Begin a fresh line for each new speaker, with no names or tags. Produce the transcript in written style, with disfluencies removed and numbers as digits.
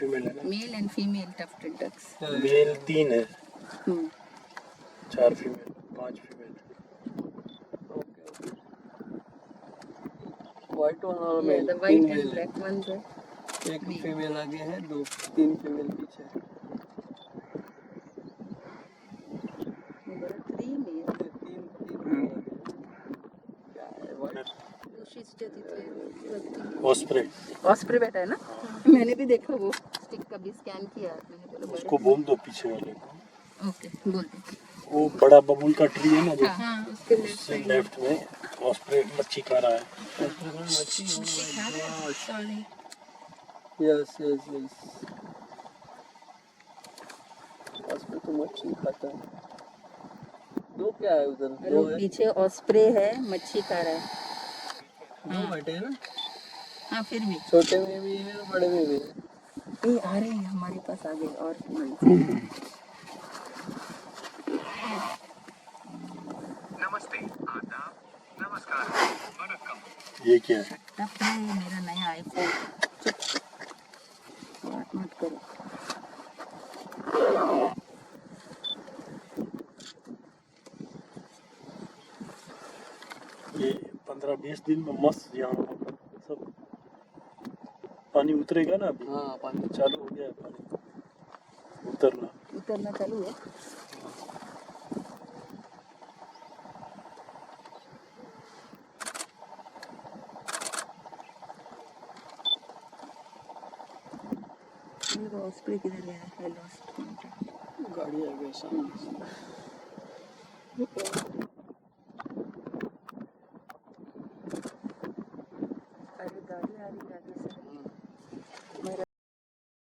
Female है ना?
Male and female tufted ducks.
Male 3 है,
hmm
4 female, 5 female.
White one और
ये
male,
the
3
white and
male है,
ब्लैक वंस है।
एक
male.
फीमेल आगे है, 3 फीमेल पीछे।
There are 3 male.
3 फीमेल क्या है व्हाइट
ऑस्प्रे,
ऑस्प्रे बैठा है ना? मैंने भी देखा वो स्टिक का भी स्कैन किया, मैंने बोला
उसको बोल दो पीछे वाले को।
ओके बोल दे।
वो बड़ा बबूल का ट्री है ना जो,
हाँ उसके लेफ्ट
उससे
साइड
लेफ्ट में ऑस्प्रे मच्छी खा रहा है।
मच्छी
सॉरी
यस यस यस, बस में तो मच्छी खाता है। 2 क्या है उधर? 2 है,
पीछे ऑस्प्रे है, मच्छी खा रहा है।
2 बैठे हैं ना,
हाँ फिर भी
छोटे में भी है और बड़े में भी है।
ये आ रहे हैं हमारे पास आगे और
नमस्ते, आदाब, नमस्कार, वणक्कम।
ये क्या है?
टफ है ये मेरा नया आईफोन। बात मत करो।
ये 15-20 दिन में मस्त यहाँ सब पानी उतरेगा ना। अभी
हाँ पानी
चालू हो गया है पानी उतरना।
उतरना चालू है। ऑस्प्रे किधर गया है? लॉस्ट
गाड़ी आ गई सामने से।